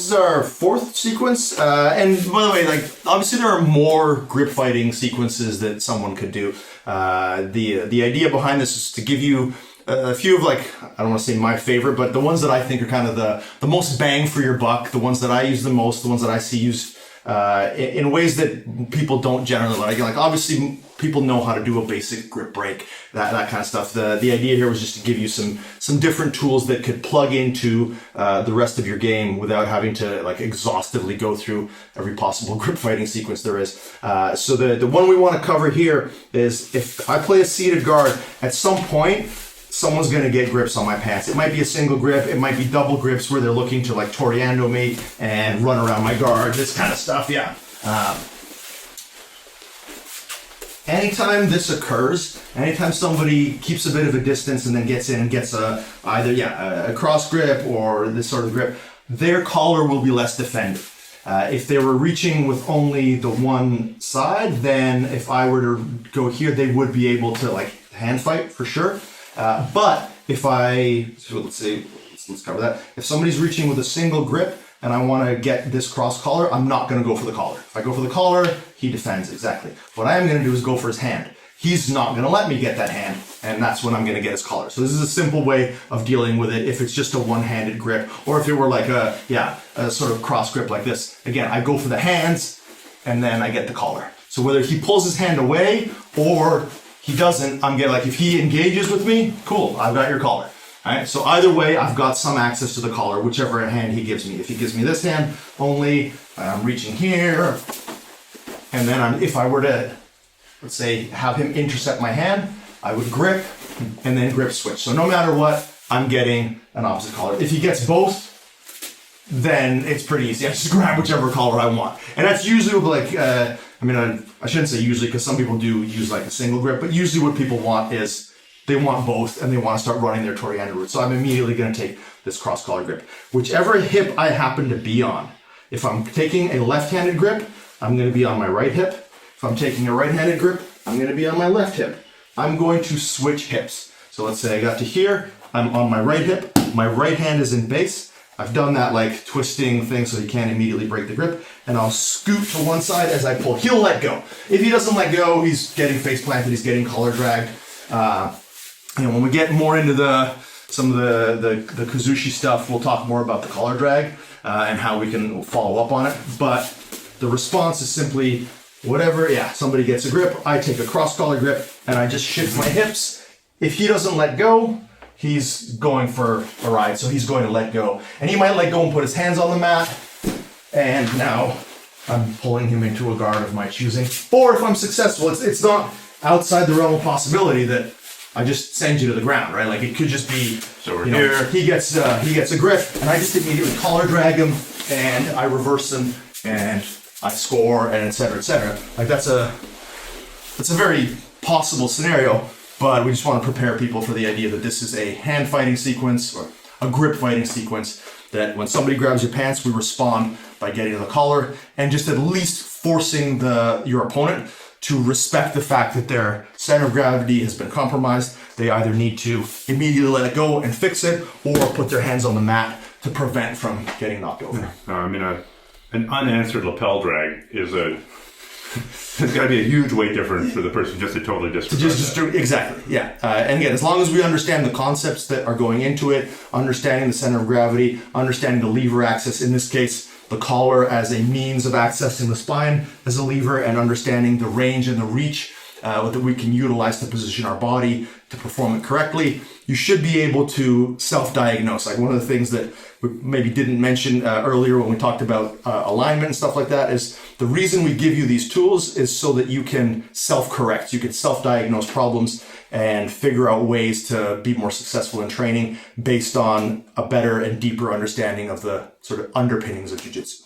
is our fourth sequence. And by the way, like, obviously there are more grip fighting sequences that someone could do. The idea behind this is to give you a few of, like, I don't want to say my favorite, but the ones that I think are kind of the most bang for your buck, the ones that I use the most, the ones that I see used in ways that people don't generally like. Like, obviously people know how to do a basic grip break, that kind of stuff. The idea here was just to give you some different tools that could plug into the rest of your game without having to, like, exhaustively go through every possible grip fighting sequence there is. So the one we want to cover here is, if I play a seated guard, at some point someone's going to get grips on my pants. It might be a single grip, it might be double grips where they're looking to, like, Toriando me and run around my guard, this kind of stuff. Yeah. Anytime this occurs, anytime somebody keeps a bit of a distance and then gets in and gets either a cross grip or this sort of grip, their collar will be less defended. If they were reaching with only the one side, then if I were to go here, they would be able to, like, hand fight for sure. But if let's cover that. If somebody's reaching with a single grip and I want to get this cross collar, I'm not going to go for the collar. If I go for the collar, he defends, exactly. What I am going to do is go for his hand. He's not going to let me get that hand, and that's when I'm going to get his collar. So this is a simple way of dealing with it if it's just a one-handed grip, or if it were like a sort of cross grip like this. Again, I go for the hands, and then I get the collar. So whether he pulls his hand away or he doesn't, I'm getting, like, if he engages with me, cool, I've got your collar. All right, so either way, I've got some access to the collar, whichever hand he gives me. If he gives me this hand only, I'm reaching here, and then if I were to, let's say, have him intercept my hand, I would grip and then grip switch. So no matter what, I'm getting an opposite collar. If he gets both, then it's pretty easy. I just grab whichever collar I want. And that's usually like, I shouldn't say usually, because some people do use, like, a single grip, but usually what people want is they want both and they want to start running their Toriando route. So I'm immediately going to take this cross collar grip. Whichever hip I happen to be on. If I'm taking a left-handed grip, I'm going to be on my right hip. If I'm taking a right-handed grip, I'm going to be on my left hip. I'm going to switch hips. So let's say I got to here, I'm on my right hip, my right hand is in base. I've done that, like, twisting thing so he can't immediately break the grip, and I'll scoot to one side as I pull. He'll let go. If he doesn't let go, he's getting face planted, he's getting collar dragged. When we get more into some of the Kazushi stuff, we'll talk more about the collar drag and how we can follow up on it. But the response is simply whatever, somebody gets a grip, I take a cross collar grip, and I just shift my hips. If he doesn't let go, he's going for a ride, so he's going to let go. And he might let go and put his hands on the mat, and now I'm pulling him into a guard of my choosing. Or if I'm successful, it's not outside the realm of possibility that I just send you to the ground, right? Like, it could just be, so we're here. He gets a grip, and I just immediately collar drag him, and I reverse him, and I score, and et cetera, et cetera. Like, that's a very possible scenario, but we just want to prepare people for the idea that this is a hand fighting sequence or a grip fighting sequence, that when somebody grabs your pants, we respond by getting to the collar and just at least forcing your opponent to respect the fact that their center of gravity has been compromised. They either need to immediately let it go and fix it, or put their hands on the mat to prevent from getting knocked over. An unanswered lapel drag is there's got to be a huge weight difference for the person just to totally disregard exactly, yeah. And again, as long as we understand the concepts that are going into it, understanding the center of gravity, understanding the lever axis, in this case, the collar as a means of accessing the spine as a lever, and understanding the range and the reach that we can utilize to position our body to perform it correctly, you should be able to self-diagnose. Like, one of the things that we maybe didn't mention earlier when we talked about alignment and stuff like that is the reason we give you these tools is so that you can self-correct. You can self-diagnose problems and figure out ways to be more successful in training based on a better and deeper understanding of the sort of underpinnings of jiu-jitsu.